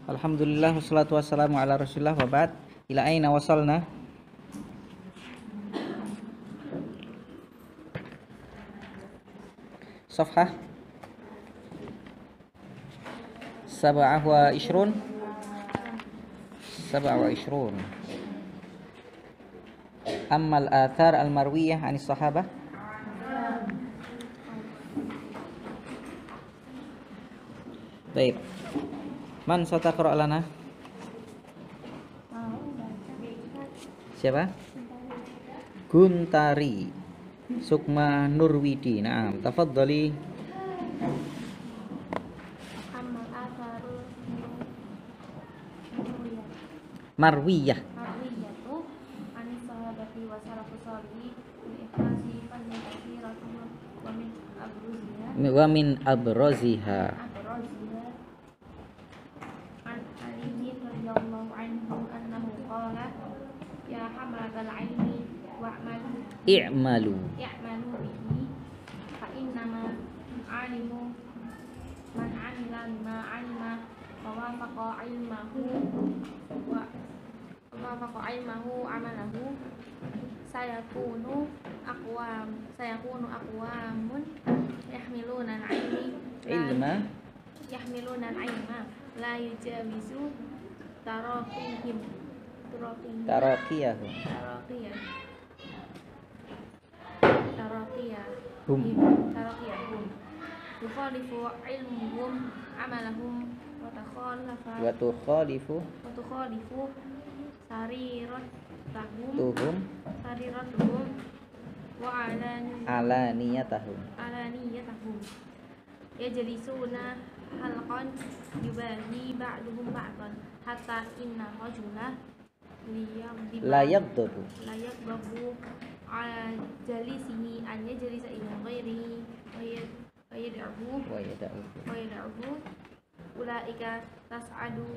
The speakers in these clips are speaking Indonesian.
Alhamdulillah wassalatu wassalamu ala Rasulillah wa ba'd. Ila aina wasalna? Safhah Sab'ah wa ishrun. Ammal athar al-marwiyah anis sahabah. Baik. Man sataqra' lana? Siapa? Guntari Sukma Nurwidi. Naam, tafadhali. Amal atharul Marwiyah. marwiyatu anis sahabati wa salafus shalih bil ikhlasi fadlan katsiratun wa min abraziha an Ali radhiyallahu anhu annahu qala ya hamalatal ilmi I'malu bihi fa innama alimu man amila bima alima wa wafaqa ilmahu amalahu sayakunu aqwamun yahmiluna al-ilma la yujawizu taraqiyahum yukhalifu ilmuhum amalahum wa tukhalifu sariratuhum wa alaniyatahum yajlisuna halqan yubahi ba'duhum ba'dan hatta inna rajula la yaghdabu ala jalisihi an yajlisa ila ghairihi wa yad'uhu ulaika tas'adu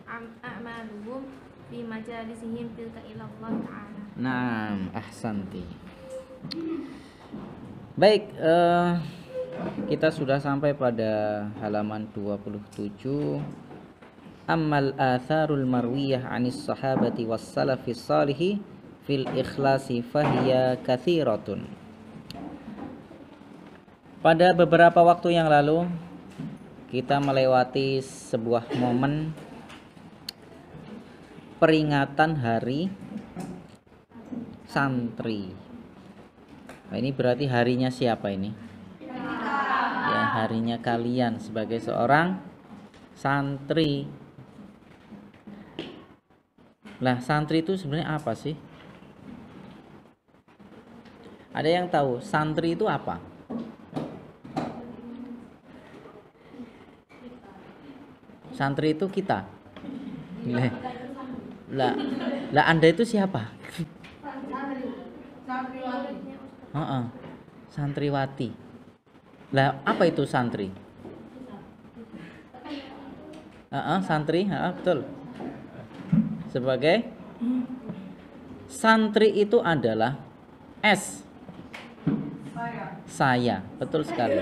a'maluhum fi majalisihim tilka ila Allah ta'ala. Naam, ahsanti. Baik, kita sudah sampai pada halaman 27. Ammal atharul marwiyah anis sahabati was salafis salihi fil ikhlasi fahiya katsiratun. Pada beberapa waktu yang lalu kita melewati sebuah momen peringatan hari santri. Nah, ini berarti harinya siapa ini? Ya, harinya kalian sebagai seorang santri. Lah, santri itu sebenarnya apa sih? Ada yang tahu santri itu apa? Santri itu kita. Lah Anda itu siapa? Santriwati. Lah apa itu santri? Santri, betul. Sebagai santri itu adalah saya, betul sekali.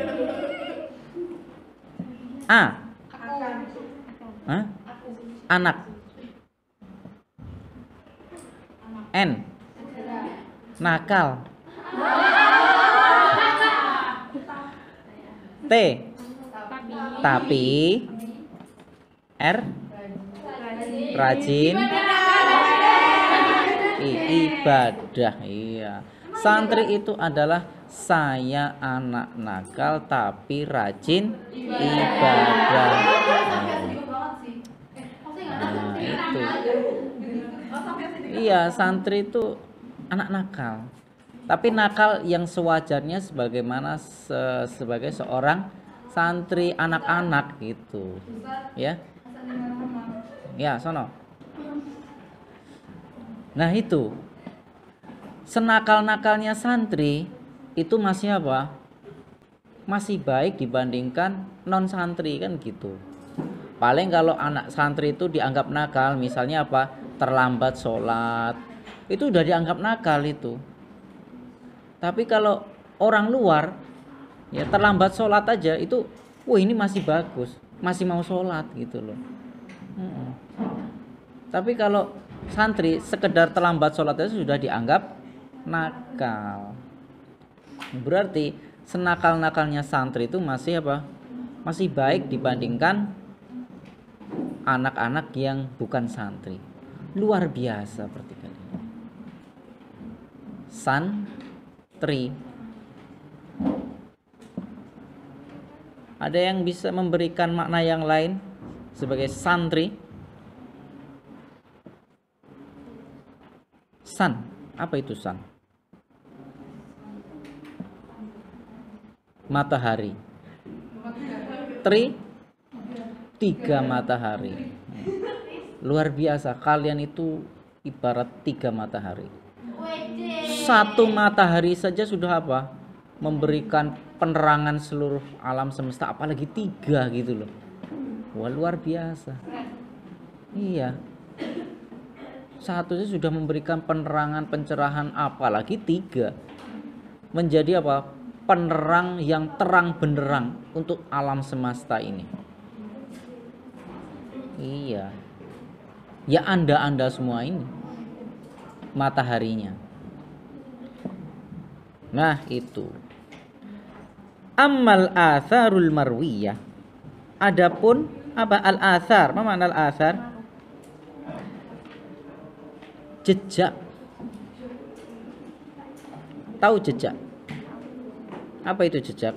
Anak. Nakal. Tapi. Rajin. Ibadah. Iya. Santri itu adalah saya anak nakal tapi rajin ibadah. Nah, itu. Iya, santri itu anak nakal. Tapi nakal yang sewajarnya sebagaimana sebagai seorang santri anak-anak gitu. Ya. Ya, sono. Nah, itu. Senakal-nakalnya santri itu masih apa? Masih baik dibandingkan non santri kan gitu. Paling kalau anak santri itu dianggap nakal, misalnya apa? Terlambat sholat, itu udah dianggap nakal itu. Tapi kalau orang luar, ya terlambat sholat aja itu, wah ini masih bagus, masih mau sholat gitu loh. Mm-mm. Tapi kalau santri sekedar terlambat sholat itu sudah dianggap nakal. Berarti senakal-nakalnya santri itu masih apa? Masih baik dibandingkan anak-anak yang bukan santri. Luar biasa pertikaian. Santri. Ada yang bisa memberikan makna yang lain sebagai santri? San, apa itu san? Matahari. Tri, 3 matahari. Luar biasa, kalian itu ibarat 3 matahari. 1 matahari saja sudah apa? Memberikan penerangan seluruh alam semesta, apalagi 3 gitu loh. Wah, luar biasa. Iya. 1 saja sudah memberikan penerangan, pencerahan, apalagi 3. Menjadi apa? Penerang yang terang benderang untuk alam semesta ini. Iya. Ya Anda semua ini mataharinya. Nah, itu. Ammal atharul marwiyah. Adapun apa al-athar? Apa makna al-athar? Jejak. Tahu jejak? Apa itu jejak?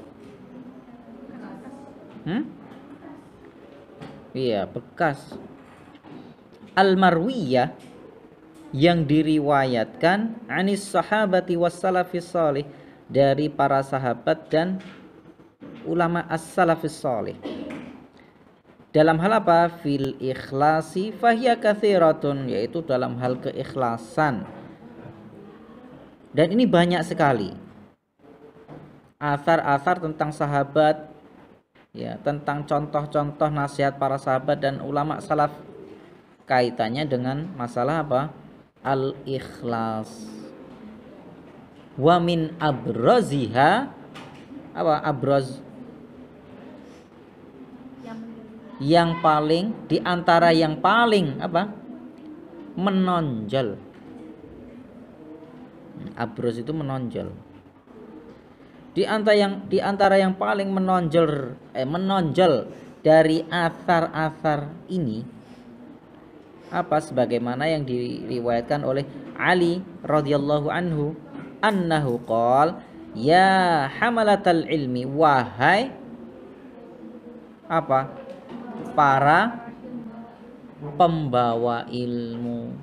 Iya, bekas. Al-marwiyah yang diriwayatkan anis sahabati was salafis salih, dari para sahabat dan ulama as-salafis salih. Dalam hal apa? Fil ikhlasi fahiya katsiratun, yaitu dalam hal keikhlasan. Dan ini banyak sekali asar-asar tentang sahabat, ya, tentang contoh-contoh nasihat para sahabat dan ulama salaf kaitannya dengan masalah apa? Al-ikhlas. Wa min abraziha, apa abraz? Yang paling, di antara yang paling apa? Menonjol. Abraz itu menonjol. Di antara yang paling menonjol dari asar-asar ini apa? Sebagaimana yang diriwayatkan oleh Ali radhiyallahu anhu, annahu qol, ya hamalatal ilmi, wahai apa? Para pembawa ilmu,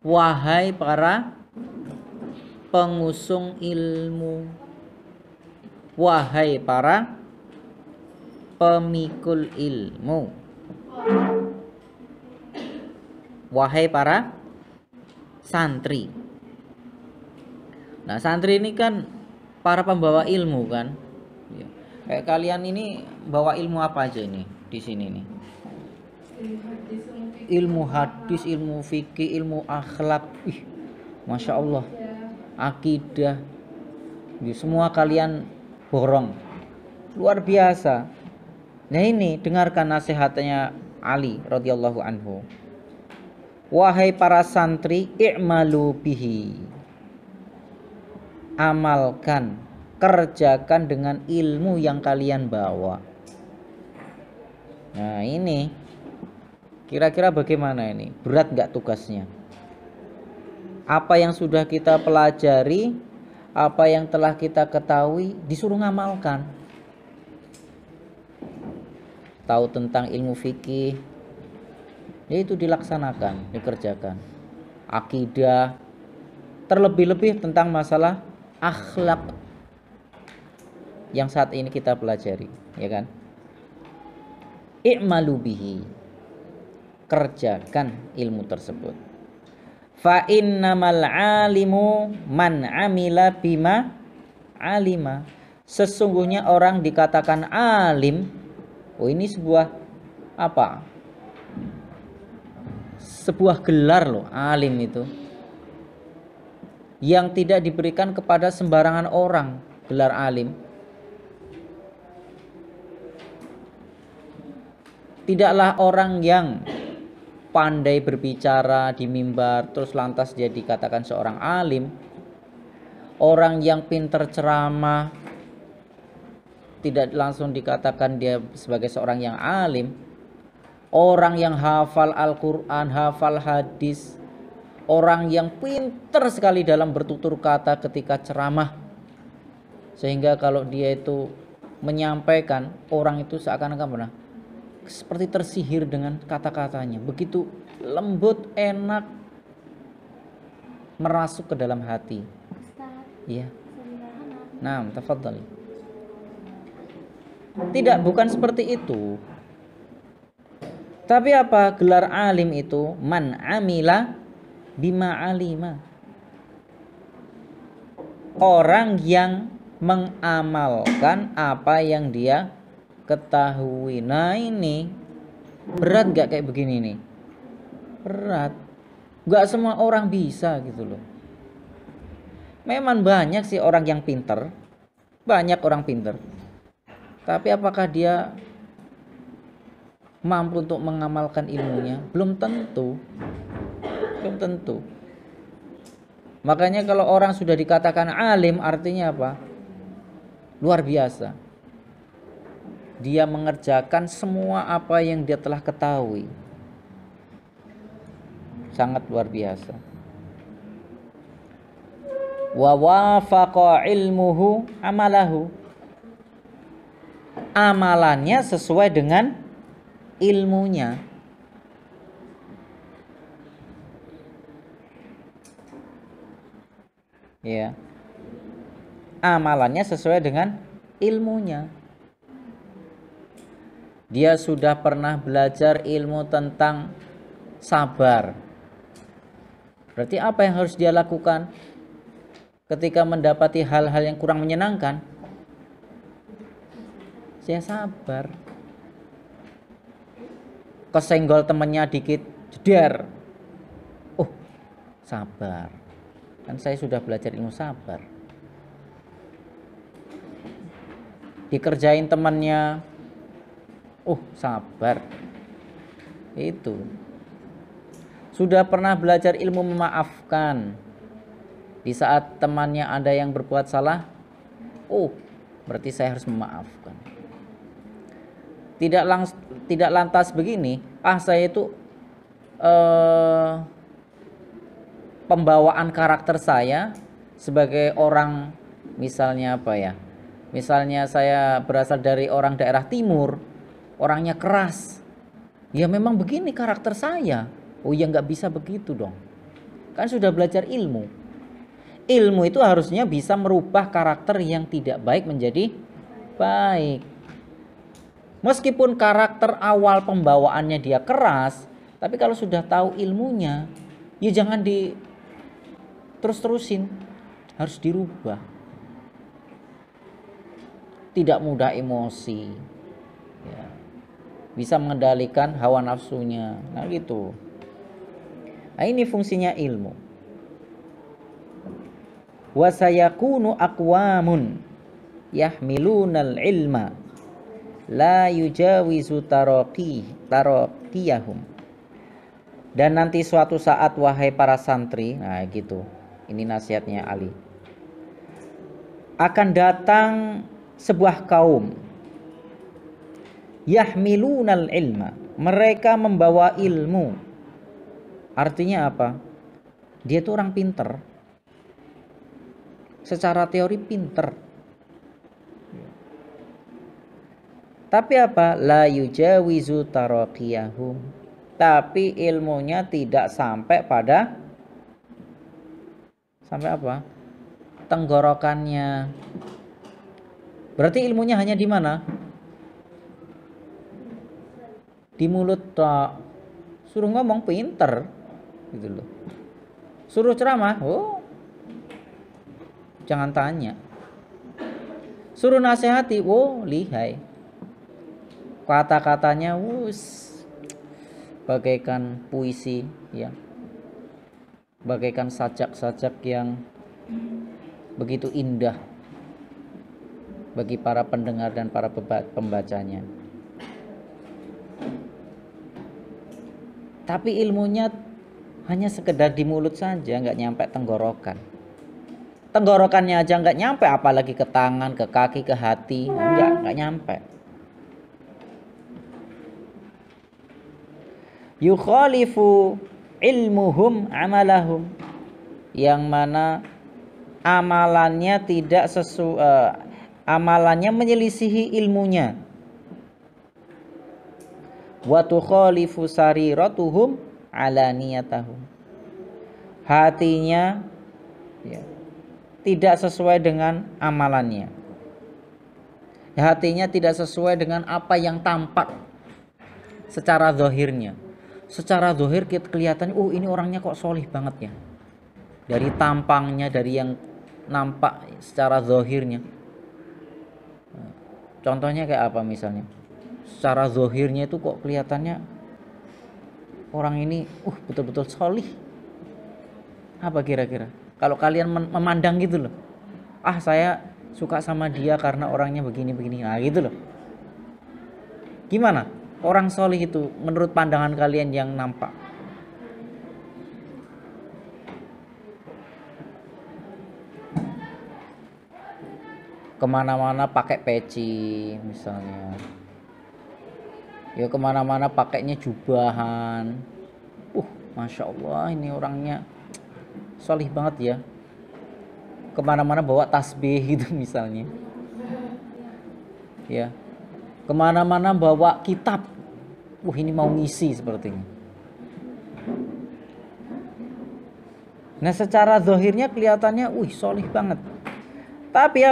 wahai para pengusung ilmu, wahai para pemikul ilmu, wahai para santri. Nah, santri ini kan para pembawa ilmu kan. Kayak kalian ini bawa ilmu apa aja ini di sini nih? Ilmu hadis, ilmu fikih, ilmu akhlak. Masya Allah. Akidah. Semua kalian borong. Luar biasa. Nah, ini dengarkan nasihatnya Ali radhiyallahu anhu. Wahai para santri, i'malu bihi. Amalkan, kerjakan dengan ilmu yang kalian bawa. Nah, ini kira-kira bagaimana ini? Berat nggak tugasnya? Apa yang sudah kita pelajari, apa yang telah kita ketahui, disuruh ngamalkan. Tahu tentang ilmu fikih, yaitu dilaksanakan, dikerjakan. Akidah, terlebih-lebih tentang masalah akhlak yang saat ini kita pelajari, ya kan? I'malu bihi, kerjakan ilmu tersebut. Fa innamal alimu man amila bima alima. Sesungguhnya orang dikatakan alim. Oh, ini sebuah apa? Sebuah gelar loh, alim itu. Yang tidak diberikan kepada sembarangan orang, gelar alim. Tidaklah orang yang pandai berbicara di mimbar terus lantas dia dikatakan seorang alim. Orang yang pintar ceramah tidak langsung dikatakan dia sebagai seorang yang alim. Orang yang hafal Al-Quran, hafal hadis, orang yang pintar sekali dalam bertutur kata ketika ceramah, sehingga kalau dia itu menyampaikan, orang itu seakan-akan seperti tersihir dengan kata-katanya, begitu lembut, enak, merasuk ke dalam hati. Iya. Nah, tafadhali. Tidak, bukan seperti itu. Tapi apa gelar alim itu? Man amila bima alima. Orang yang mengamalkan apa yang dia ketahui. Nah ini berat gak kayak begini nih? Berat. Gak semua orang bisa gitu loh. Memang banyak sih orang yang pinter. Banyak orang pinter. Tapi apakah dia mampu untuk mengamalkan ilmunya? Belum tentu. Belum tentu. Makanya kalau orang sudah dikatakan alim, artinya apa? Luar biasa. Dia mengerjakan semua apa yang dia telah ketahui. Sangat luar biasa. Wa wafaqa ilmuhu amalahu. Amalannya sesuai dengan ilmunya. Ya. Amalannya sesuai dengan ilmunya. Dia sudah pernah belajar ilmu tentang sabar. Berarti apa yang harus dia lakukan ketika mendapati hal-hal yang kurang menyenangkan? Saya sabar. Kesenggol temennya dikit, jeder. Oh, sabar. Kan saya sudah belajar ilmu sabar. Dikerjain temannya, oh sabar. Itu. Sudah pernah belajar ilmu memaafkan. Di saat temannya ada yang berbuat salah, oh berarti saya harus memaafkan. Tidak lantas begini, saya itu pembawaan karakter saya sebagai orang, misalnya apa ya? Misalnya saya berasal dari orang daerah timur, orangnya keras. Ya memang begini karakter saya. Oh ya nggak bisa begitu dong. Kan sudah belajar ilmu. Ilmu itu harusnya bisa merubah karakter yang tidak baik menjadi baik. Meskipun karakter awal pembawaannya dia keras, tapi kalau sudah tahu ilmunya, ya jangan terus-terusin, harus dirubah. Tidak mudah emosi, ya. Bisa mengendalikan hawa nafsunya, nah gitu. Nah ini fungsinya ilmu. Wa sayakunu aqwamun yahmilunal ilma la yujawizu taraqiyahum. Dan nanti suatu saat wahai para santri, nah gitu. Ini nasihatnya Ali. Akan datang sebuah kaum yahmilunal ilma, mereka membawa ilmu. Artinya apa? Dia itu orang pinter. Secara teori pinter. Tapi apa? La yujawizu taraqiyahum. Tapi ilmunya tidak sampai pada apa? Tenggorokannya. Berarti ilmunya hanya di mana? Di mulut tok. Suruh ngomong pinter gitu loh. Suruh ceramah, oh jangan tanya. Suruh nasihati, oh lihai. Kata-katanya bagaikan puisi ya. Bagaikan sajak-sajak yang begitu indah bagi para pendengar dan para pembacanya. Tapi ilmunya hanya sekedar di mulut saja, nggak nyampe tenggorokan. Tenggorokannya aja nggak nyampe, apalagi ke tangan, ke kaki, ke hati, nggak nyampe. Yukhalifu ilmuhum amalahum, yang mana amalannya tidak amalannya menyelisihi ilmunya. Wa tukhalifu sariratuhum alaniyatahum, hatinya ya, tidak sesuai dengan amalannya. Hatinya tidak sesuai dengan apa yang tampak secara zahirnya. Secara zahir kelihatan, oh ini orangnya kok solih banget ya. Dari tampangnya, dari yang nampak secara zahirnya. Contohnya kayak apa misalnya? Secara zahirnya itu kok kelihatannya orang ini betul-betul solih. Apa kira-kira? Kalau kalian memandang gitu loh, saya suka sama dia karena orangnya begini-begini, nah gitu loh. Gimana orang solih itu menurut pandangan kalian yang nampak? Kemana-mana pakai peci misalnya, ya kemana-mana pakainya jubahan. Masya Allah, ini orangnya solih banget ya. Kemana-mana bawa tasbih gitu misalnya, ya kemana-mana bawa kitab. Ini mau ngisi sepertinya. Nah secara zahirnya kelihatannya solih banget. Tapi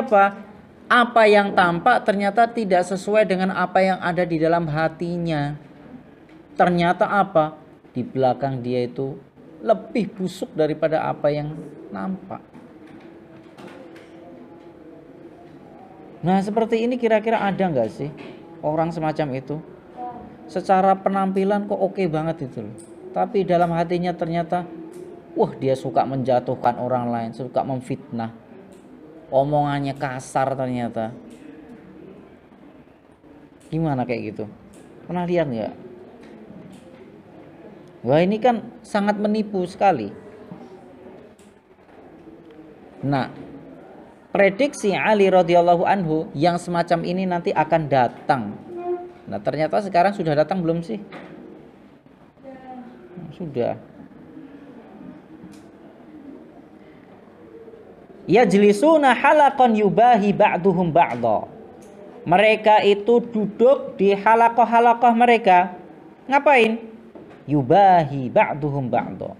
apa yang tampak ternyata tidak sesuai dengan apa yang ada di dalam hatinya. Ternyata di belakang dia itu lebih busuk daripada apa yang nampak. Nah seperti ini kira-kira ada nggak sih orang semacam itu? Secara penampilan kok oke banget itu loh, tapi dalam hatinya ternyata dia suka menjatuhkan orang lain, suka memfitnah, omongannya kasar ternyata. Gimana kayak gitu? Pernah lihat nggak? Wah ini kan sangat menipu sekali. Nah, prediksi Ali radhiyallahu anhu yang semacam ini nanti akan datang. Nah, ternyata sekarang sudah datang belum sih? Sudah. Yajlisuna halaqan yubahi ba'duhum ba'dha. Mereka itu duduk di halaqah-halaqah mereka. Ngapain? Yubahi ba'duhum ba'dha.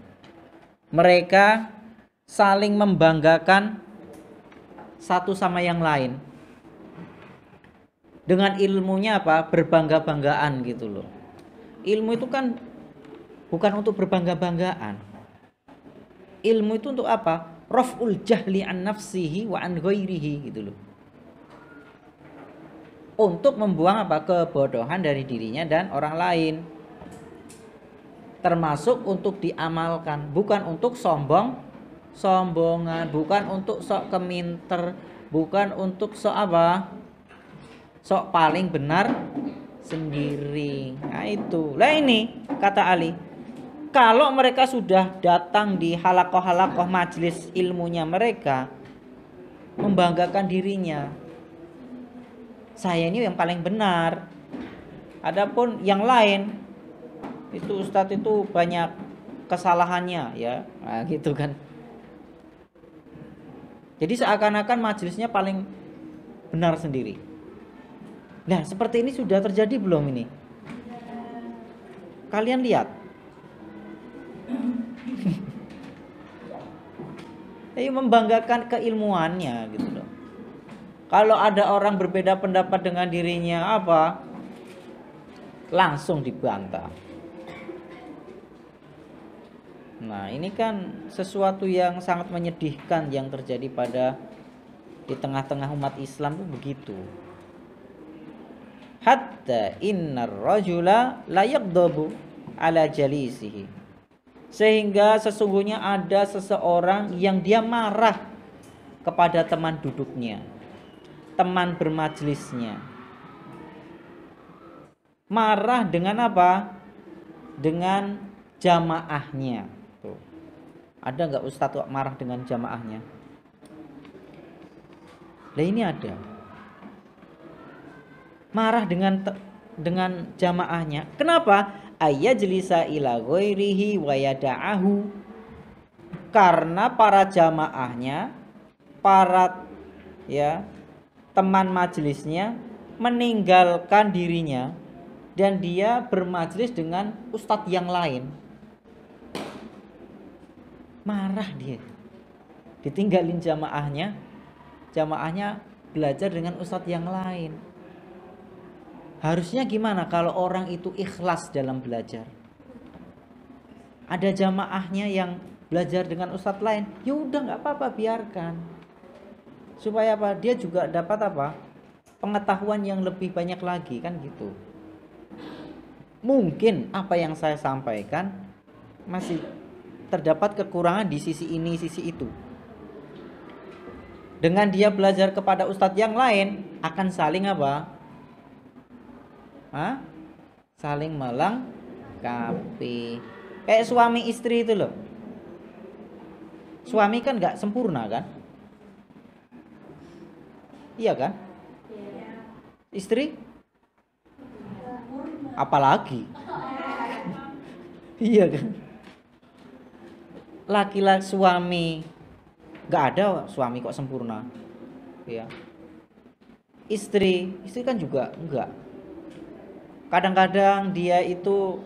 Mereka saling membanggakan satu sama yang lain. Dengan ilmunya berbangga-banggaan gitu loh. Ilmu itu kan bukan untuk berbangga-banggaan. Ilmu itu untuk apa? Raf'ul jahli an nafsihi wa an ghairihi gitu loh. Untuk membuang kebodohan dari dirinya dan orang lain. Termasuk untuk diamalkan, bukan untuk sombongan, bukan untuk sok keminter, bukan untuk sok paling benar sendiri. Nah itu. Lah ini kata Ali, kalau mereka sudah datang di halaqah-halaqah majelis ilmunya mereka, membanggakan dirinya, saya ini yang paling benar. Adapun yang lain itu ustadz itu banyak kesalahannya ya, nah, gitu kan. Jadi seakan-akan majelisnya paling benar sendiri. Nah seperti ini sudah terjadi belum ini? Kalian lihat. Jadi membanggakan keilmuannya gitu loh. Kalau ada orang berbeda pendapat dengan dirinya langsung dibantah. Nah ini kan sesuatu yang sangat menyedihkan yang terjadi di tengah-tengah umat Islam itu begitu. Hatta innar rajula la yaghdabu ala jalisihi, sehingga sesungguhnya ada seseorang yang dia marah kepada teman duduknya, teman bermajlisnya. Marah dengan apa? Dengan jamaahnya. Tuh. Ada nggak ustadz kok marah dengan jamaahnya? Lah ini ada. Marah dengan jamaahnya. Kenapa? Ayyajlisa ila ghairihi wa yada'ahu. Karena para jamaahnya, para teman majelisnya meninggalkan dirinya dan dia bermajelis dengan ustadz yang lain. Marah dia. Ditinggalin jamaahnya belajar dengan ustadz yang lain. Harusnya gimana kalau orang itu ikhlas dalam belajar? Ada jamaahnya yang belajar dengan ustadz lain, ya udah nggak apa-apa, biarkan. Supaya apa? Dia juga dapat apa? Pengetahuan yang lebih banyak lagi, kan gitu. Mungkin apa yang saya sampaikan masih terdapat kekurangan di sisi ini, sisi itu. Dengan dia belajar kepada ustadz yang lain akan saling apa? Saling melengkapi. Kayak suami istri itu loh. Suami kan nggak sempurna kan? Iya kan? Istri? Apalagi? Iya kan? Laki-laki suami nggak ada suami kok sempurna, ya. Istri kan juga enggak. Kadang-kadang dia itu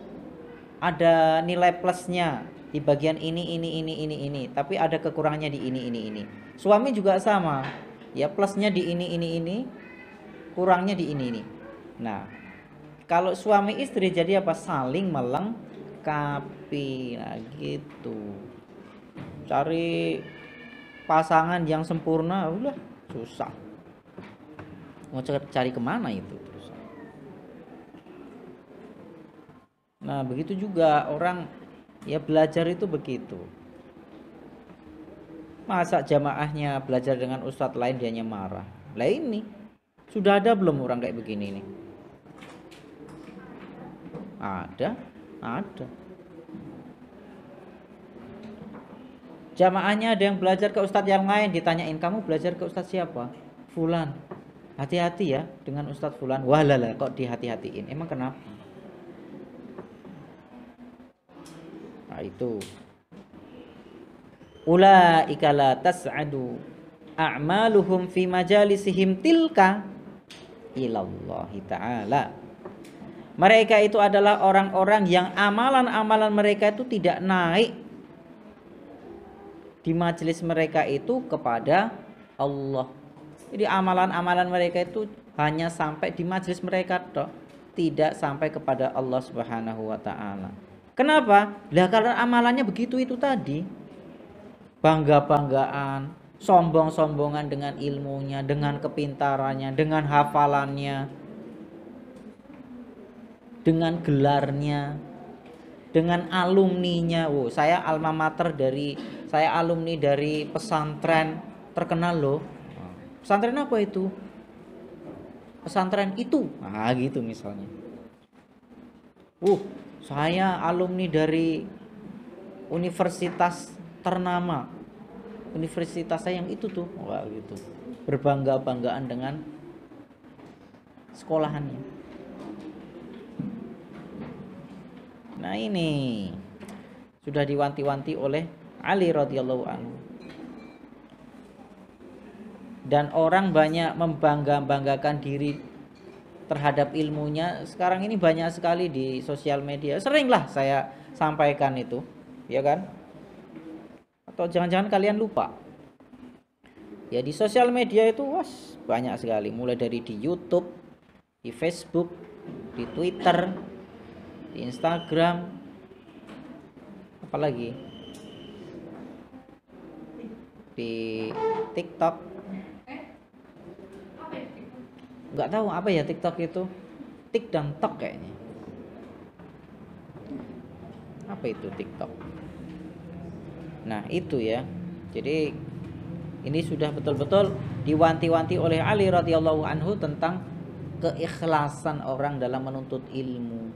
ada nilai plusnya di bagian ini, tapi ada kekurangannya di ini. Suami juga sama, ya, plusnya di ini, kurangnya di ini. Nah, kalau suami istri jadi apa? Saling melengkapi. Nah, gitu. Cari pasangan yang sempurna udah susah. Mau cari kemana itu? Nah, begitu juga orang ya belajar itu begitu. Masa jamaahnya belajar dengan ustadz lain dianya marah? Lah ini sudah ada belum orang kayak begini nih? Ada. Jamaahnya ada yang belajar ke ustadz yang lain, ditanyain, kamu belajar ke ustadz siapa? Fulan. Hati-hati ya dengan ustadz fulan. Walah, kok dihati-hatiin? Emang kenapa? Nah, itu. Ulaika la tas'adu a'maluhum fi majalisihim tilka ilallahi ta'ala. Mereka itu adalah orang-orang yang amalan-amalan mereka itu tidak naik di majelis mereka itu kepada Allah. Jadi amalan-amalan mereka itu hanya sampai di majelis mereka toh, tidak sampai kepada Allah Subhanahu wa taala. Kenapa? Lah karena amalannya begitu itu tadi. Bangga-banggaan, sombong-sombongan dengan ilmunya, dengan kepintarannya, dengan hafalannya, dengan gelarnya, dengan alumninya. Saya alma mater saya alumni dari pesantren terkenal loh. Pesantren apa itu? Pesantren itu. Nah, gitu misalnya. Saya alumni dari universitas ternama. Universitas saya yang itu tuh. Wah, gitu. Berbangga-banggaan dengan sekolahannya. Nah, ini sudah diwanti-wanti oleh Ali radhiyallahu anhu. Dan orang banyak membangga-banggakan diri terhadap ilmunya. Sekarang ini banyak sekali di sosial media. Seringlah saya sampaikan itu, ya kan? Atau jangan-jangan kalian lupa. Ya, di sosial media itu banyak sekali, mulai dari di YouTube, di Facebook, di Twitter, di Instagram, apalagi di TikTok. Nggak tahu apa ya TikTok itu, tik dan tok kayaknya. Apa itu TikTok? Nah, itu ya. Jadi ini sudah betul-betul diwanti-wanti oleh Ali radhiyallahu anhu tentang keikhlasan orang dalam menuntut ilmu.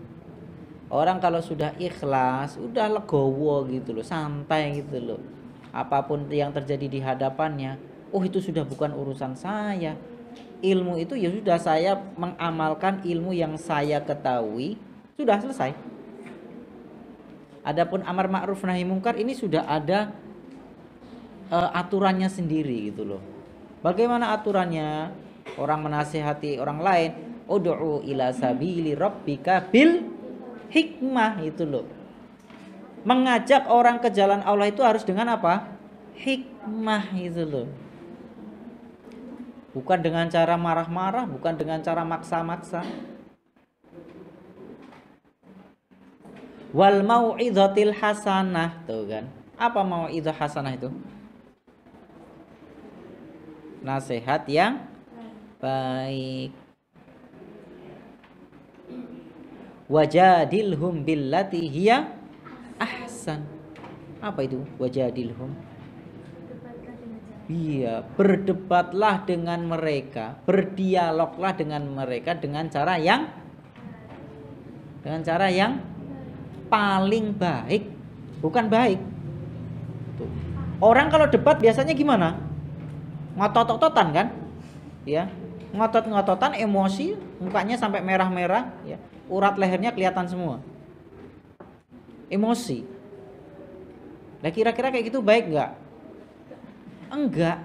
Orang kalau sudah ikhlas, udah legowo gitu loh, santai gitu loh. Apapun yang terjadi di hadapannya, oh itu sudah bukan urusan saya. Ilmu itu ya sudah, saya mengamalkan ilmu yang saya ketahui, sudah selesai. Adapun amar ma'ruf nahi mungkar ini sudah ada aturannya sendiri gitu loh. Bagaimana aturannya? Orang menasihati orang lain, ud'u ila sabili rabbika bil hikmah, itu loh. Mengajak orang ke jalan Allah itu harus dengan apa? Hikmah, itu loh. Bukan dengan cara marah-marah, bukan dengan cara maksa-maksa. Wal mau'izatil hasanah, tuh kan. Apa mau'izah hasanah itu? Nasihat yang baik. Wajadilhum billati hiya ahsan. Apa itu wajadilhum? Iya, berdebatlah dengan mereka, berdialoglah dengan mereka dengan cara yang paling baik, bukan baik. Tuh. Orang kalau debat biasanya gimana? Ngotot-ngototan kan? Ya, ngotot-ngototan, emosi, mukanya sampai merah-merah, ya. Urat lehernya kelihatan semua. Emosi. Nah, kira-kira kayak gitu baik nggak? Enggak.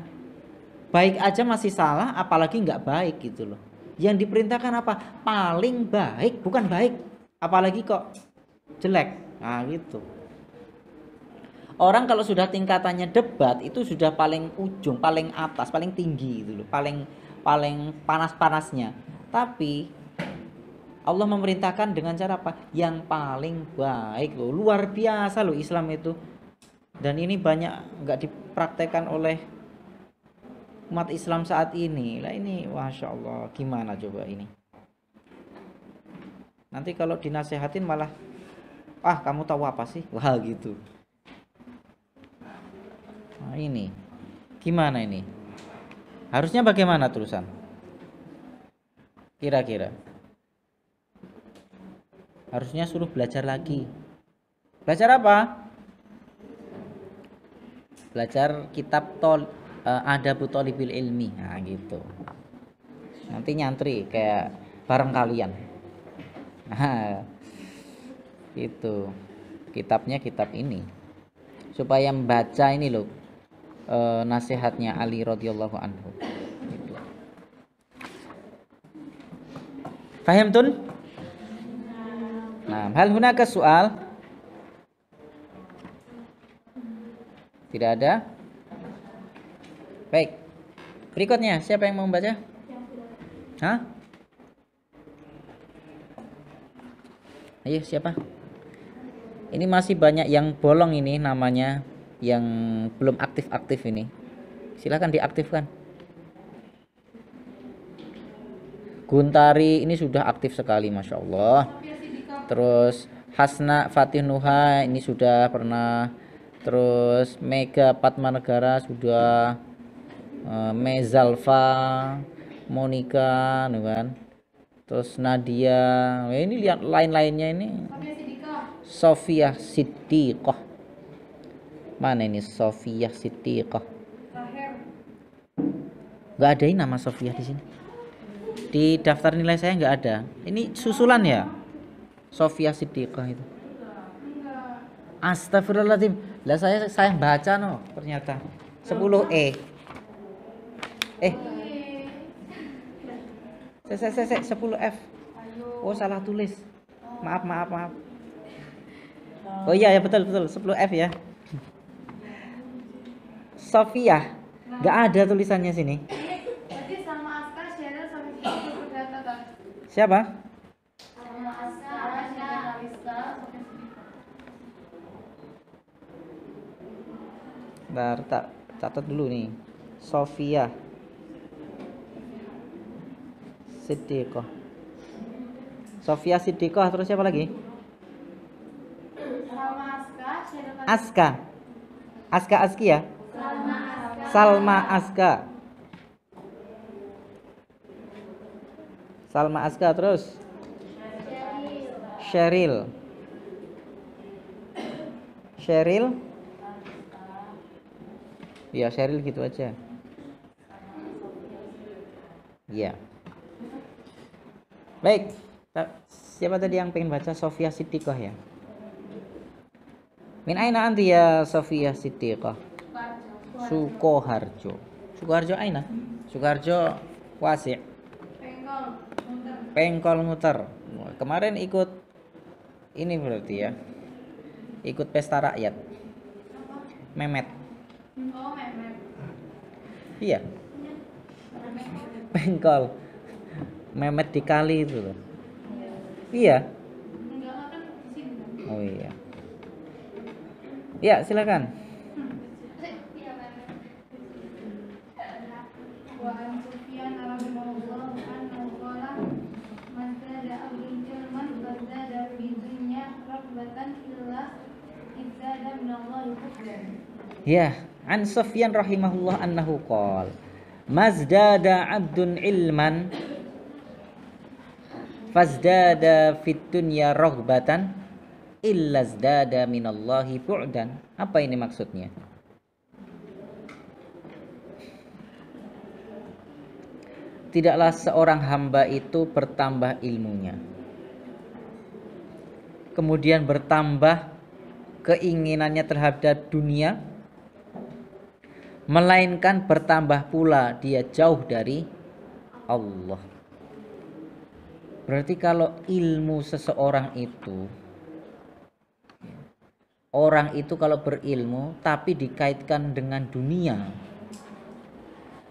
Baik aja masih salah, apalagi nggak baik gitu loh. Yang diperintahkan apa? Paling baik, bukan baik. Apalagi kok jelek. Nah, gitu. Orang kalau sudah tingkatannya debat itu sudah paling ujung, paling atas, paling tinggi gitu loh, paling panas-panasnya. Tapi Allah memerintahkan dengan cara apa? Yang paling baik loh. Luar biasa loh Islam itu. Dan ini banyak nggak dipraktekkan oleh umat Islam saat ini. Lah ini, masya Allah, gimana coba ini? Nanti kalau dinasehatin malah, ah kamu tahu apa sih? Wah gitu. Nah ini, gimana ini? Harusnya bagaimana terusan? Kira-kira? Harusnya suruh belajar lagi. Belajar apa? Belajar kitab Adabu Thalibil Ilmi. Nah gitu. Nanti nyantri kayak bareng kalian. Nah, itu kitabnya kitab ini. Supaya membaca ini loh, nasihatnya Ali radhiyallahu anhu. Gitu. Faham tun? Nah, hal hunaka soal? Tidak ada? Baik. Berikutnya, siapa yang mau membaca? Hah? Ayo, siapa? Ini masih banyak yang bolong ini namanya, yang belum aktif-aktif ini. Silakan diaktifkan. Guntari ini sudah aktif sekali, masya Allah. Terus Hasna Fatih Nuha ini sudah pernah. Terus Mega Padmanegara sudah. Mezalfa, Monica, kan. Terus Nadia. Ini lihat lain-lainnya ini. Sofia Siddiqah. Mana ini Sofia Siddiqah? Nggak ada ini nama Sofia di sini. Di daftar nilai saya nggak ada. Ini susulan ya? Sofia Siddiqah itu. Astagfirullahaladzim. Lah saya baca no ternyata 10E. Saya 10F. Oh salah tulis. Maaf. Oh iya ya betul 10F ya. Sofia, nggak ada tulisannya sini. Berarti sama Aska, Sheryl, sama Siddiqah. Siapa? Sama Aska, Arista, Bentar, tak catat dulu nih. Sofia Siddiqah. Sofia Siddiqah, terus siapa lagi? sama Aska, Sheryl, Aska Aski ya? Salma Aska. Salma Aska terus Sheryl. Sheryl. Ya, Sheryl gitu aja. Ya. Baik. Siapa tadi yang pengen baca? Sofia Siddiqah ya? Min aina anti ya Sofia Siddiqah? Sukoharjo. Sukoharjo aina? Sukoharjo Wasi'. Pengkol muter. Kemarin ikut ini berarti ya. Ikut pesta rakyat. Memet. Oh, Mehmet. Iya. Pengkol. Memet di kali itu loh. Iya. Enggak kan di sini. Oh iya. Ya, silakan. Wa an Sufyan rahimahullah annahu qala man zada abdun ilman fazada fi dunya rabbatan illa izzada min Allah hukman. Ya, an Sufyan rahimahullah annahu qala mazdada abdun ilman fazdada fit dunya raghbatan illa zdada minallahi bu'dan. Apa ini maksudnya? Tidaklah seorang hamba itu bertambah ilmunya, kemudian bertambah keinginannya terhadap dunia, melainkan bertambah pula dia jauh dari Allah. Berarti kalau ilmu seseorang itu, orang itu kalau berilmu tapi dikaitkan dengan dunia,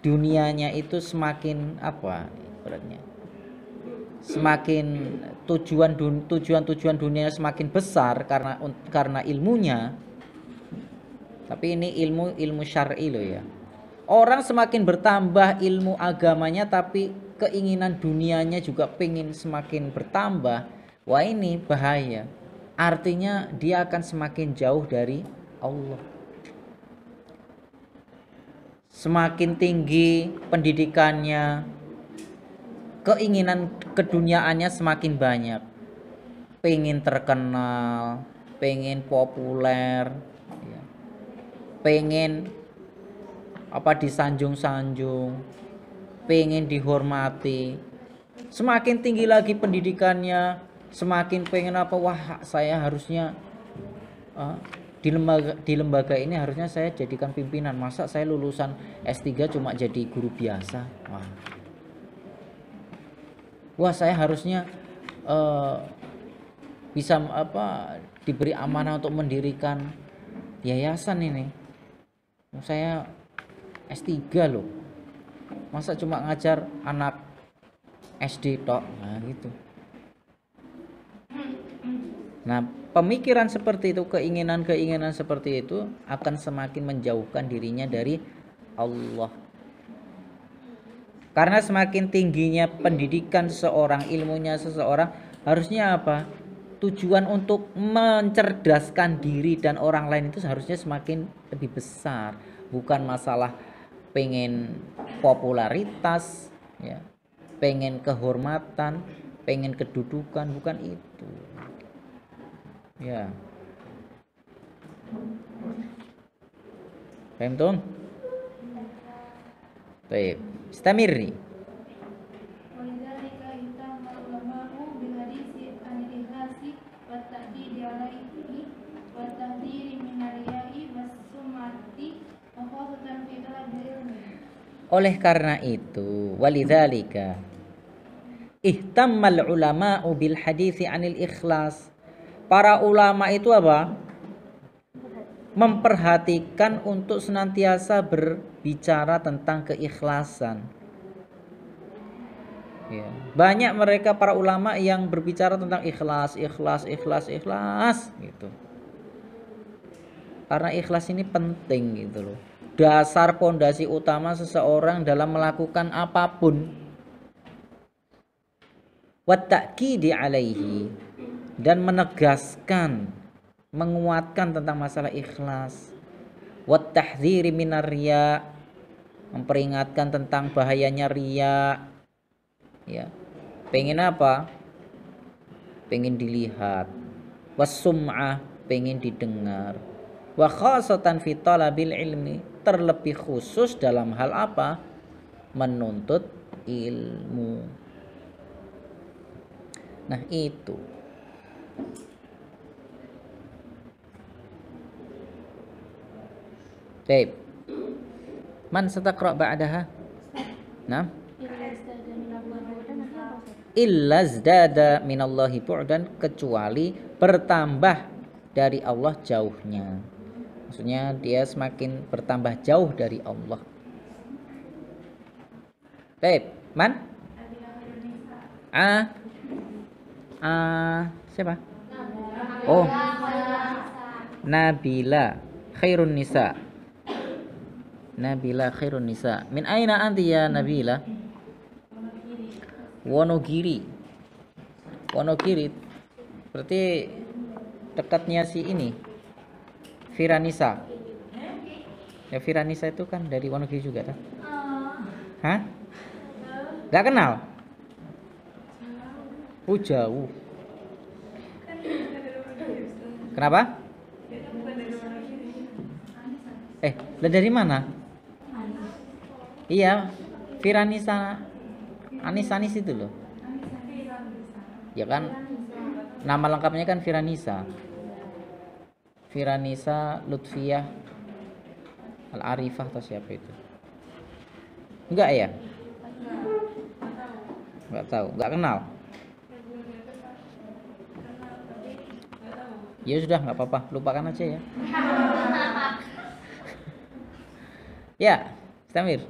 dunianya itu semakin apa ibaratnya, semakin tujuan dunia semakin besar karena ilmunya. Tapi ini ilmu syar'i loh ya. Orang semakin bertambah ilmu agamanya tapi keinginan dunianya juga pengen semakin bertambah. Wah, ini bahaya. Artinya dia akan semakin jauh dari Allah. Semakin tinggi pendidikannya, keinginan keduniaannya semakin banyak. Pengen terkenal, pengen populer, ya. Pengen disanjung-sanjung, pengen dihormati. Semakin tinggi lagi pendidikannya, semakin pengen wah saya harusnya di lembaga ini harusnya saya jadikan pimpinan. Masa saya lulusan S3 cuma jadi guru biasa? Wah saya harusnya bisa diberi amanah untuk mendirikan yayasan ini. Saya S3 loh. Masa cuma ngajar anak SD tok? Nah gitu. Nah, pemikiran seperti itu, keinginan-keinginan seperti itu akan semakin menjauhkan dirinya dari Allah. Karena semakin tingginya pendidikan seseorang, ilmunya seseorang, harusnya apa? Tujuan untuk mencerdaskan diri dan orang lain itu seharusnya semakin lebih besar. Bukan masalah pengen popularitas, ya, pengen kehormatan, pengen kedudukan, bukan itu. Ya. Paham tuh? Baik. Istamiri. Walidhalika ihtamma ulama'u bil hadisi anil ikhlasi wat ta'didi alaihi wat tahdhiri min ar-riya'i was sum'ati wa khasatan fi talabil ilmi. Oleh karena itu, walidzalika ihtammal ulama'u bil hadisi anil ikhlas. Para ulama itu apa? Memperhatikan untuk senantiasa berbicara tentang keikhlasan. Ya. Banyak mereka para ulama yang berbicara tentang ikhlas gitu. Karena ikhlas ini penting gitu loh. Dasar pondasi utama seseorang dalam melakukan apapun. Wat ta'kidi alaihi, dan menegaskan, menguatkan tentang masalah ikhlas. Wat tahdhiri minar riya, memperingatkan tentang bahayanya riya. Ya. Pengen apa? Pengen dilihat. Was sum'ah, pengen didengar. Wa khasatan fi talabil ilmi, terlebih khusus dalam hal apa? Menuntut ilmu. Nah, itu. Baik. Man sataqra ba'daha? Nah. Illa zdada minallahi bu'dan, kecuali bertambah dari Allah jauhnya. Maksudnya dia semakin bertambah jauh dari Allah. Baik, man? Siapa? Oh, Nabila khairun nisa. Nabila khairun nisa. Min aina anti ya Nabila? Wonogiri. Wonogiri berarti dekatnya si ini Firanisa. Ya Firanisa itu kan dari Wonogiri juga kan? Hah? Gak kenal? Jauh. Kenapa? Lah dari mana? Iya, Firanisa Anis itu loh. Ya kan nama lengkapnya kan Firanisa. Firanisa Lutfiyah Al-Arifah atau siapa itu? Enggak ya? Enggak tahu, enggak kenal. Ya sudah, enggak apa-apa, lupakan aja ya. Ya, Stamir.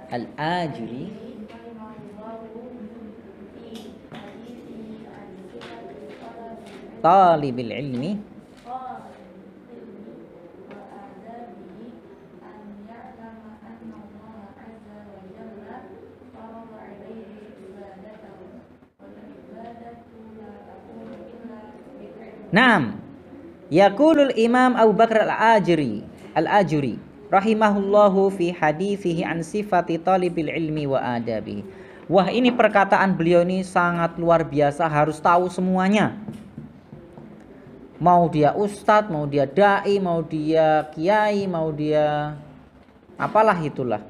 Al-Ajuri talibil ilmi Naam. Yaqulul Imam Abu Bakar Al-Ajuri rahimahullahu fi hadithihi an sifati talibil ilmi wa adabi. Wah, ini perkataan beliau ini sangat luar biasa, harus tahu semuanya. Mau dia ustadz, mau dia dai, mau dia kiai, mau dia apalah itulah.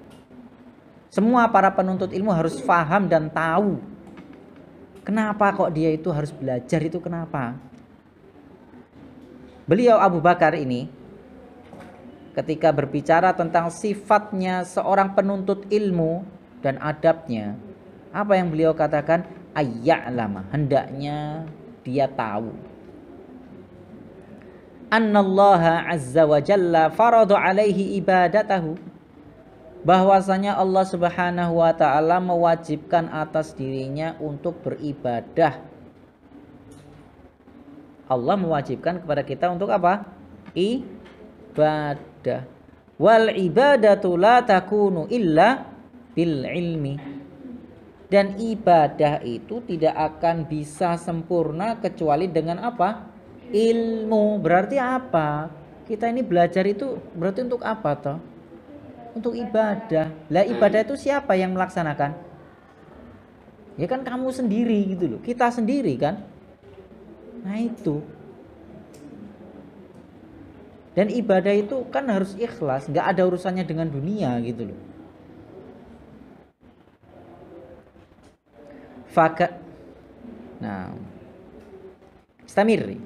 Semua para penuntut ilmu harus faham dan tahu. Kenapa kok dia itu harus belajar itu kenapa? Beliau Abu Bakar ini ketika berbicara tentang sifatnya seorang penuntut ilmu dan adabnya, apa yang beliau katakan? Ayya'lama, hendaknya dia tahu. Annallaha azza wa jalla farada alaihi ibadatahu, bahwasanya Allah Subhanahu wa taala mewajibkan atas dirinya untuk beribadah. Allah mewajibkan kepada kita untuk apa? Ibadah. Wal ibadatu la takunu illa bil ilmi. Dan ibadah itu tidak akan bisa sempurna kecuali dengan apa? Ilmu. Berarti apa? Kita ini belajar itu berarti untuk apa toh? Untuk ibadah. Lah ibadah itu siapa yang melaksanakan? Ya kan kamu sendiri gitu loh. Kita sendiri kan? Nah itu. Dan ibadah itu kan harus ikhlas, nggak ada urusannya dengan dunia gitu loh. Nah, istamir.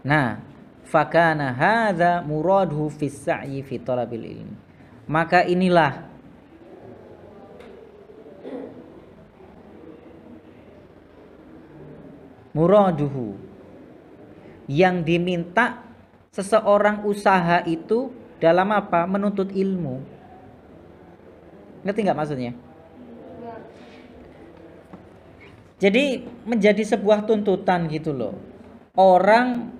Nah, fakana hadza muradhu fis sa'yi fi talabil ilmi. Maka inilah muraduhu, yang diminta seseorang usaha itu dalam apa? Menuntut ilmu. Ngerti nggak maksudnya? Jadi menjadi sebuah tuntutan gitu loh. Orang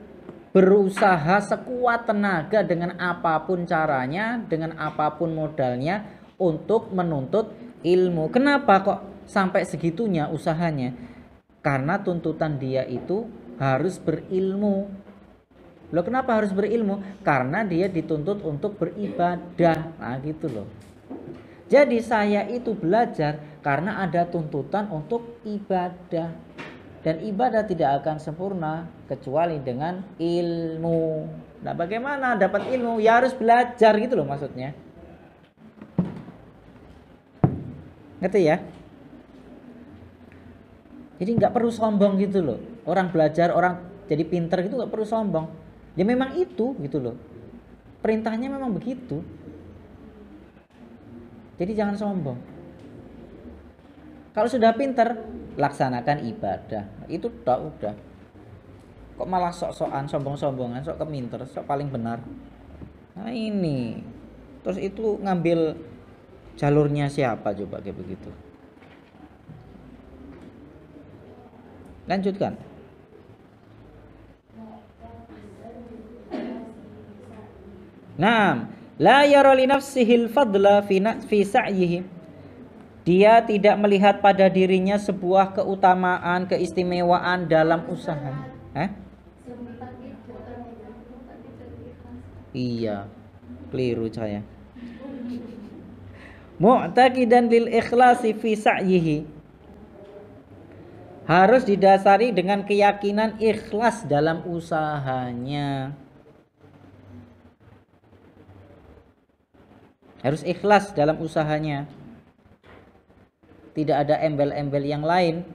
berusaha sekuat tenaga dengan apapun caranya, dengan apapun modalnya untuk menuntut ilmu. Kenapa kok sampai segitunya usahanya? Karena tuntutan dia itu harus berilmu. Loh kenapa harus berilmu? Karena dia dituntut untuk beribadah. Nah gitu loh. Jadi saya itu belajar karena ada tuntutan untuk ibadah. Dan ibadah tidak akan sempurna kecuali dengan ilmu. Nah, bagaimana dapat ilmu? Ya harus belajar gitu loh maksudnya. Ngerti ya? Jadi nggak perlu sombong gitu loh. Orang belajar, orang jadi pinter gitu nggak perlu sombong. Ya memang itu gitu loh. Perintahnya memang begitu. Jadi jangan sombong. Kalau sudah pinter, laksanakan ibadah. Itu udah. Kok malah sok-sokan, sombong-sombongan, sok keminter, sok paling benar. Nah ini. Terus itu ngambil jalurnya siapa coba kayak begitu. Lanjutkan. Naam, la yara li nafsihil fadla fi sa'yihi. Dia tidak melihat pada dirinya sebuah keutamaan, keistimewaan dalam usaha. Iya, keliru saya. Mu'taqidan lil ikhlasi fi sa'yihi. Harus didasari dengan keyakinan ikhlas dalam usahanya. Harus ikhlas dalam usahanya. Tidak ada embel-embel yang lain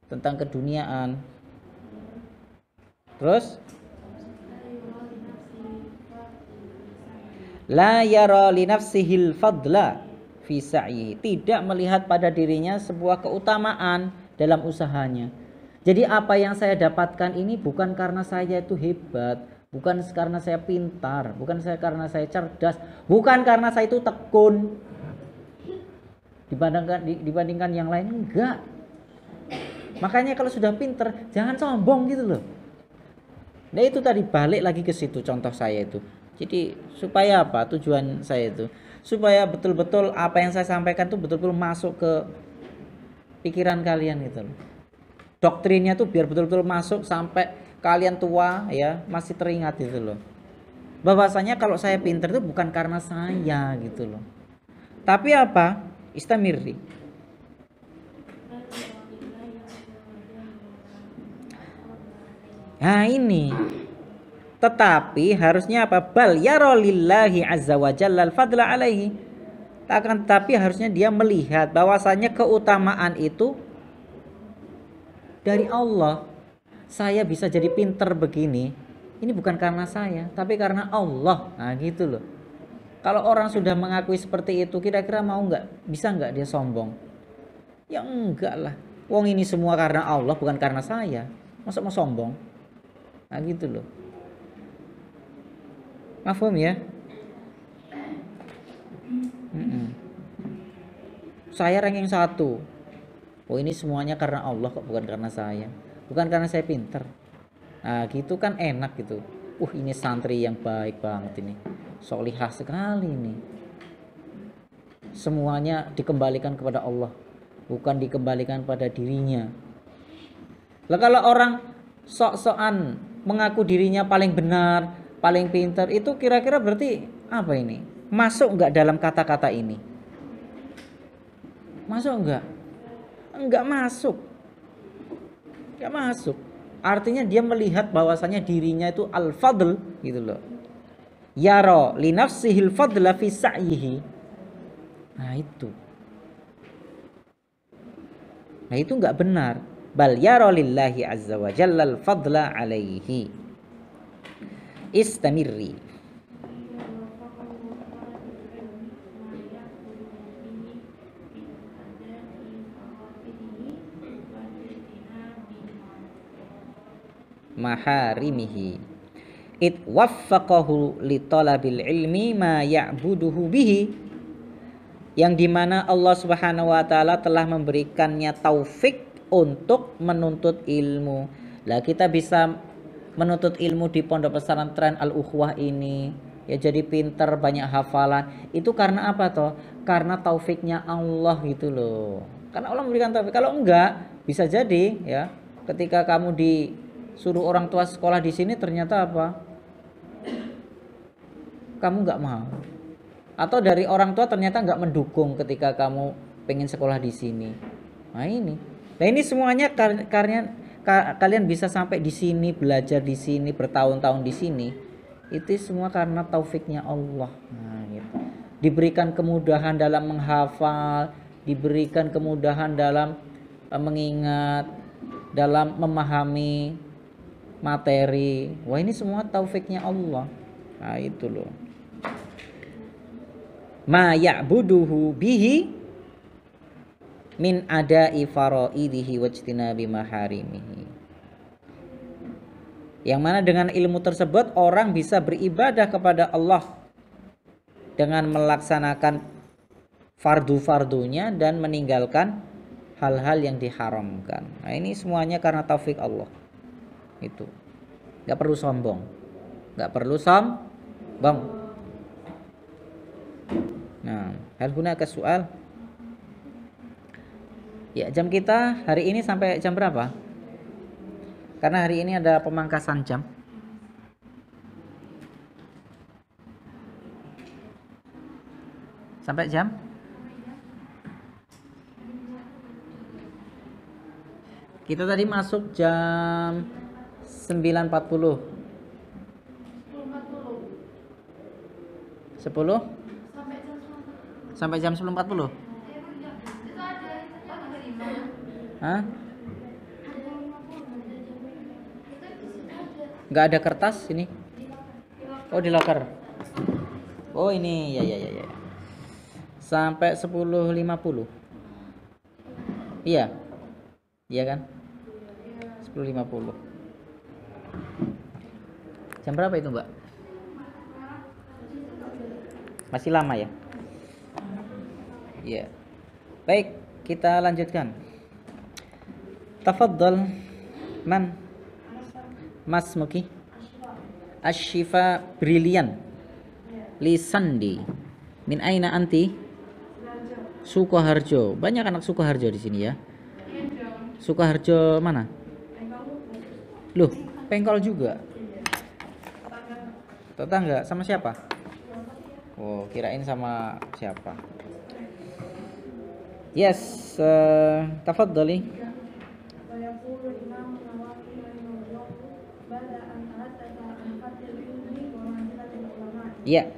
tentang keduniaan. Terus la yara li nafsihil fadla fi sa'yi. Tidak melihat pada dirinya sebuah keutamaan dalam usahanya. Jadi apa yang saya dapatkan ini bukan karena saya itu hebat, bukan karena saya pintar, bukan karena saya cerdas, bukan karena saya itu tekun. Dibandingkan yang lain, enggak. Makanya kalau sudah pinter jangan sombong gitu loh. Nah itu tadi balik lagi ke situ contoh saya itu. Jadi supaya apa tujuan saya itu? Supaya betul-betul apa yang saya sampaikan itu betul-betul masuk ke pikiran kalian gitu loh. Doktrinnya tuh biar betul-betul masuk sampai kalian tua ya masih teringat gitu loh. Bahwasanya kalau saya pinter itu bukan karena saya gitu loh. Tapi apa? Istamirri. Nah ini. Tetapi harusnya apa? Bal yara lillahi azza wa jalla al-fadla alaihi. Akan tetapi harusnya dia melihat bahwasanya keutamaan itu dari Allah. Saya bisa jadi pinter begini, ini bukan karena saya, tapi karena Allah. Nah gitu loh. Kalau orang sudah mengakui seperti itu, kira-kira mau nggak? Bisa nggak dia sombong? Ya enggak lah. Wong ini semua karena Allah, bukan karena saya. Masa mau sombong? Nah gitu loh. Mafhum ya? Saya ranking 1. Oh ini semuanya karena Allah kok, bukan karena saya. Bukan karena saya pinter. Nah gitu kan enak gitu. Ini santri yang baik banget ini. Solihah sekali ini. Semuanya dikembalikan kepada Allah, bukan dikembalikan pada dirinya. Lah kalau orang sok-sokan mengaku dirinya paling benar, paling pintar, itu kira-kira berarti apa ini? Masuk enggak dalam kata-kata ini? Masuk enggak? Enggak masuk. Enggak masuk. Artinya dia melihat bahwasanya dirinya itu al-fadl gitu loh. Yara li nafsihil fadla fi sa'yihi. Nah itu enggak benar. Bal yara lillahi azza wa jalla al-fadla alaihi. Istamirri. Maharimihi it waffaqahu li talabil ilmi ma ya'buduhu bihi, yang dimana Allah Subhanahu wa taala telah memberikannya taufik untuk menuntut ilmu. Lah kita bisa menuntut ilmu di pondok pesantren Al-Ukhuwah ini ya, jadi pinter, banyak hafalan, itu karena apa toh? Karena taufiknya Allah gitu loh. Karena Allah memberikan taufik. Kalau enggak, bisa jadi ya ketika kamu disuruh orang tua sekolah di sini ternyata apa? Kamu nggak mau. Atau dari orang tua ternyata nggak mendukung ketika kamu pengen sekolah di sini. Nah ini. Nah ini semuanya karena kalian bisa sampai di sini, belajar di sini, bertahun-tahun di sini. Itu semua karena taufiknya Allah. Nah, gitu. Diberikan kemudahan dalam menghafal, diberikan kemudahan dalam mengingat, dalam memahami materi. Wah, ini semua taufiknya Allah. Nah, itu loh. Ma ya'buduhu bihi min ada'i faraidihi wajtinabi maharimihi. Yang mana dengan ilmu tersebut orang bisa beribadah kepada Allah dengan melaksanakan fardu-fardunya dan meninggalkan hal-hal yang diharamkan. Nah, ini semuanya karena taufik Allah. Itu. Gak perlu sombong. Gak perlu sombong. Nah, hal hunaka soal. Ya, jam kita hari ini sampai jam berapa? Karena hari ini ada pemangkasan jam. Sampai jam? Kita tadi masuk jam 9.40. 10? Sampai jam 10.40? Hah? Nggak ada kertas ini? Oh, di locker. Oh, ini ya. Sampai 10.50. Iya. Iya kan? 10.50. Jam berapa itu, Mbak? Masih lama ya? Iya. Baik, kita lanjutkan. Tafadhal. Man? Mas Muki. Ashifa Brilian. Lisandi. Min aina anti? Sukoharjo. Banyak anak Sukoharjo di sini ya. Sukoharjo mana? Loh, Pengkol juga. Tetangga sama siapa? Oh, kirain sama siapa? Yes, tafadhali. Ya.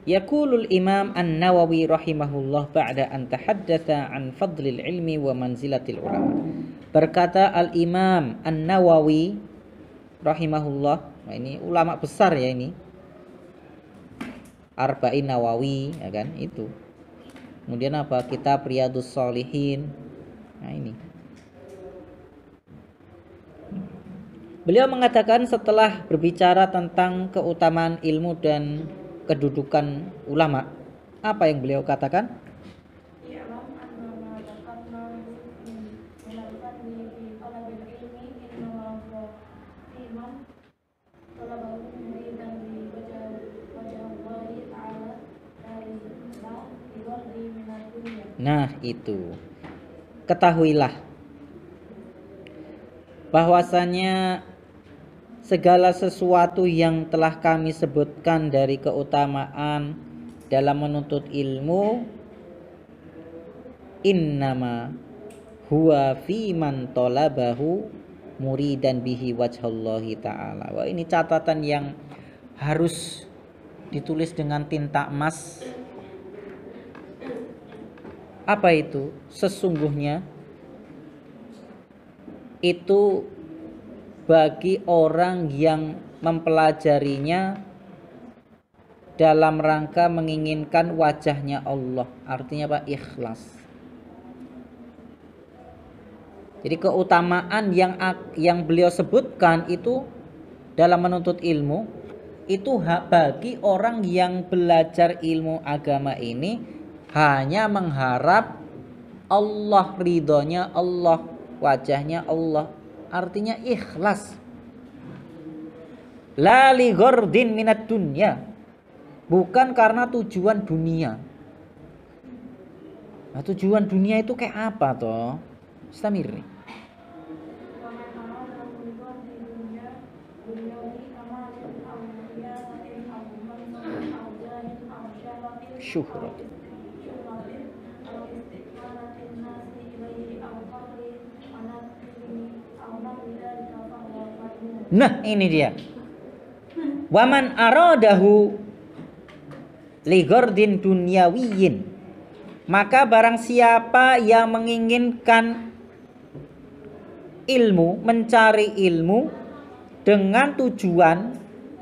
Yaqulul Imam An-Nawawi rahimahullah ba'da an tahaddatsa an fadlil ilmi wa manzilatil ulama. Berkata Al-Imam An-Nawawi rahimahullah. Nah, ini ulama besar ya ini. Arba'in Nawawi, ya kan? Itu. Kemudian apa? Kitab Riyadhus Shalihin. Nah, ini. Beliau mengatakan setelah berbicara tentang keutamaan ilmu dan kedudukan ulama, apa yang beliau katakan? Nah, itu. Ketahuilah bahwasanya segala sesuatu yang telah kami sebutkan dari keutamaan dalam menuntut ilmu innama huwa fi man talabahu muridan bihi wajhallahi ta'ala. Wah, ini catatan yang harus ditulis dengan tinta emas. Apa itu? Sesungguhnya itu bagi orang yang mempelajarinya dalam rangka menginginkan wajahnya Allah. Artinya apa? Ikhlas. Jadi keutamaan yang beliau sebutkan itu dalam menuntut ilmu itu bagi orang yang belajar ilmu agama ini hanya mengharap Allah, ridhonya Allah, wajahnya Allah. Artinya ikhlas. La li ghardin minad dunya. Bukan karena tujuan dunia. Nah, tujuan dunia itu kayak apa toh? Istamir nih. syuhra. Nah, ini dia. Waman aradahu ligordin dunyawiyin, maka barang siapa yang menginginkan ilmu, mencari ilmu dengan tujuan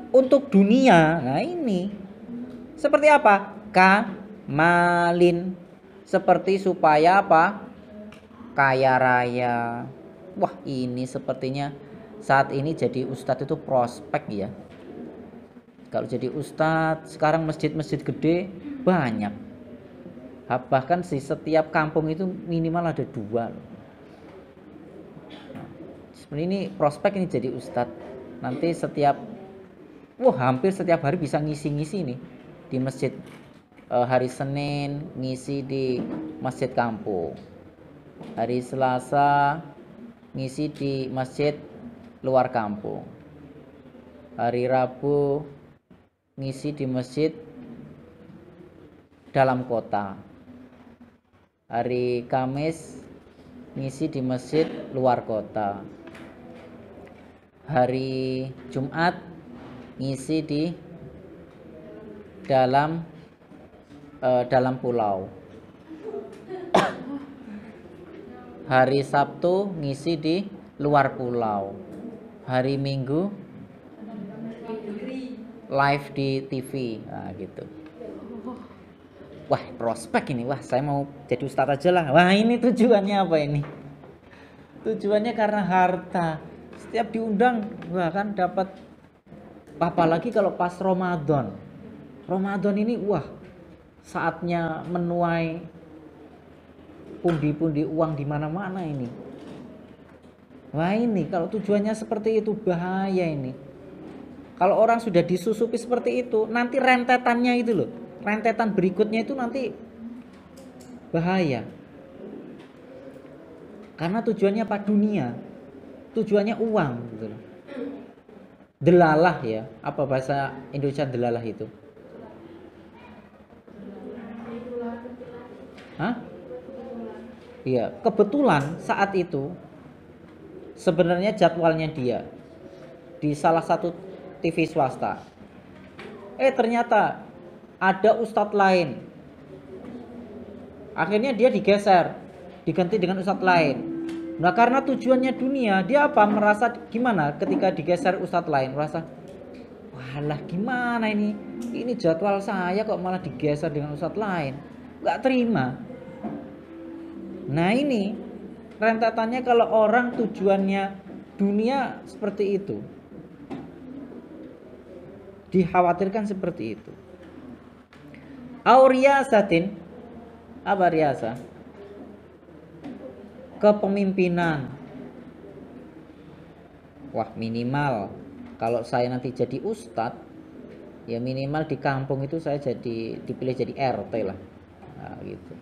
untuk dunia. Nah, ini seperti apa? Kamalin, seperti supaya apa? Kaya raya. Wah, ini sepertinya saat ini jadi ustadz itu prospek ya. Kalau jadi ustadz sekarang masjid-masjid gede banyak. Bahkan di setiap kampung itu minimal ada 2 loh. Sebenarnya ini prospek ini jadi ustadz. Nanti hampir setiap hari bisa ngisi-ngisi nih di masjid. Hari Senin ngisi di masjid kampung. Hari Selasa ngisi di masjid luar kampung. Hari Rabu ngisi di masjid dalam kota. Hari Kamis ngisi di masjid luar kota. Hari Jumat ngisi di dalam pulau. Hari Sabtu ngisi di luar pulau. Hari Minggu live di TV. Nah, gitu. Wah, prospek ini. Wah, saya mau jadi ustadz aja lah. Wah, ini tujuannya apa ini? Tujuannya karena harta. Setiap diundang, wah kan dapat. Apalagi kalau pas Ramadan. Ramadan ini, wah, saatnya menuai pundi-pundi uang di mana-mana ini. Wah, ini kalau tujuannya seperti itu bahaya ini. Kalau orang sudah disusupi seperti itu, nanti rentetannya itu loh, rentetan berikutnya itu nanti bahaya. Karena tujuannya apa? Dunia. Tujuannya uang gitu loh. Delalah ya. Apa bahasa Indonesia delalah itu? Hah? Iya, kebetulan saat itu sebenarnya jadwalnya dia di salah satu TV swasta. Ternyata ada ustadz lain. Akhirnya dia digeser, diganti dengan ustadz lain. Nah, karena tujuannya dunia, dia apa? Merasa gimana ketika digeser ustadz lain? Merasa, walah gimana ini? Ini jadwal saya kok malah digeser dengan ustadz lain. Gak terima. Nah, ini rentetannya kalau orang tujuannya dunia seperti itu. Dikhawatirkan seperti itu. Auriyasatin, apa riasa? Kepemimpinan. Wah, minimal kalau saya nanti jadi ustadz, ya minimal di kampung itu saya dipilih jadi RT lah. Nah, gitu.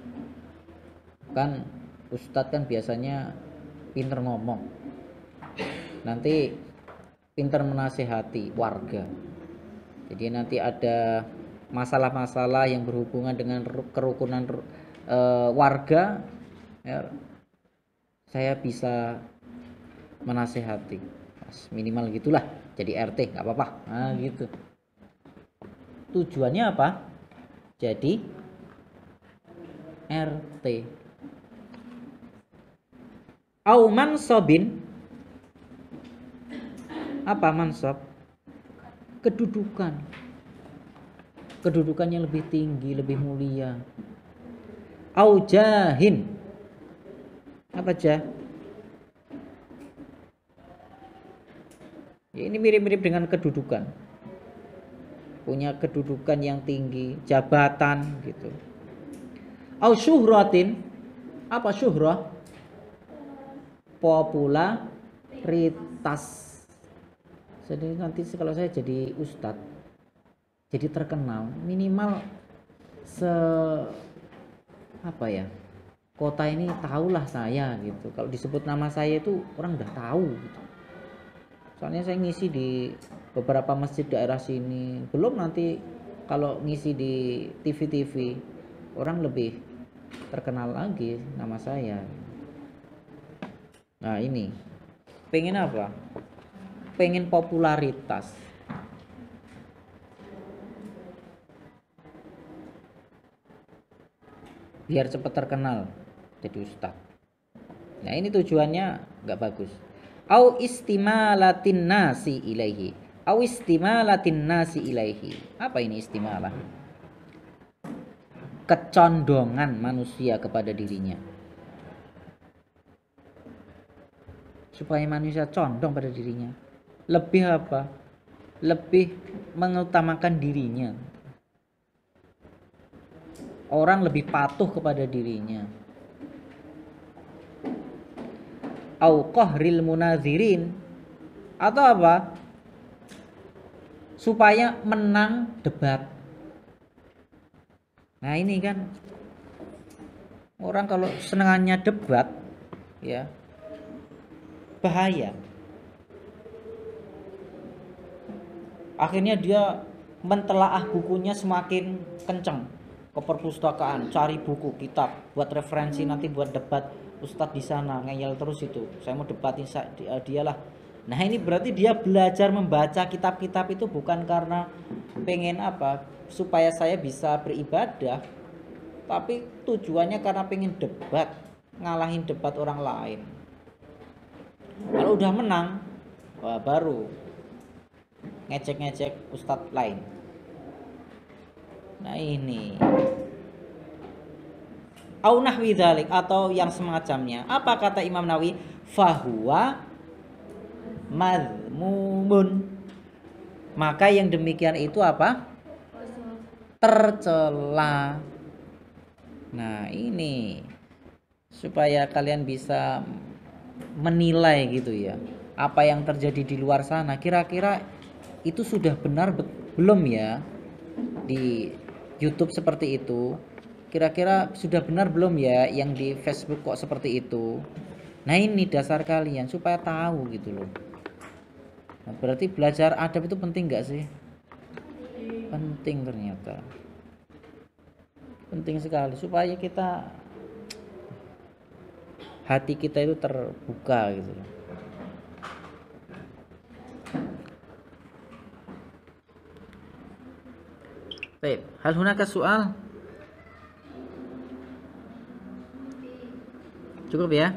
Kan ustadz kan biasanya pinter ngomong. Nanti pinter menasehati warga. Jadi nanti ada masalah-masalah yang berhubungan dengan kerukunan warga, ya, saya bisa menasehati. Minimal gitulah, jadi RT nggak apa-apa. Nah, gitu. Tujuannya apa? Jadi RT. Au mansobin. Apa mansob? Kedudukan. Kedudukannya lebih tinggi, lebih mulia. Au jahin. Apa jah? Ya, ini mirip-mirip dengan kedudukan. Punya kedudukan yang tinggi, jabatan gitu. Au syuhratin. Apa syuhrah? Popularitas. Jadi nanti kalau saya jadi ustadz, jadi terkenal, minimal kota ini tahulah saya gitu. Kalau disebut nama saya itu orang udah tahu gitu. Soalnya saya ngisi di beberapa masjid daerah sini. Belum nanti kalau ngisi di TV-TV orang lebih terkenal lagi nama saya. Nah ini pengen apa? Pengen popularitas. Biar cepat terkenal jadi ustadz. Nah ini tujuannya nggak bagus. Au istimalatin nasi ilaihi. Au istimalatin nasi ilaihi. Apa ini istimalah? Kecondongan manusia kepada dirinya. Supaya manusia condong pada dirinya. Lebih apa? Lebih mengutamakan dirinya. Orang lebih patuh kepada dirinya. Au qahril munazirin, atau apa? Supaya menang debat. Nah ini kan orang kalau senengannya debat ya bahaya. Akhirnya dia mentelaah bukunya semakin kenceng ke perpustakaan, cari buku, kitab, buat referensi nanti buat debat Ustadz di sana, ngeyel terus itu. Saya mau debatin dialah. Nah ini berarti dia belajar membaca kitab-kitab itu bukan karena pengen apa, supaya saya bisa beribadah, tapi tujuannya karena pengen debat, ngalahin debat orang lain. Kalau udah menang, wah baru ngecek-ngecek Ustadz lain. Nah ini au nahwi dzalik, atau yang semacamnya. Apa kata Imam Nawawi? Fahuwa madmumun. Maka yang demikian itu apa? Tercela. Nah ini supaya kalian bisa menilai gitu ya, apa yang terjadi di luar sana. Kira-kira itu sudah benar belum ya di YouTube seperti itu? Kira-kira sudah benar belum ya yang di Facebook kok seperti itu? Nah ini dasar kalian supaya tahu gitu loh. Nah, berarti belajar adab itu penting gak sih? Penting ternyata. Penting sekali supaya kita, hati kita itu terbuka gitu loh. Baik, hal hunaka soal? Cukup ya?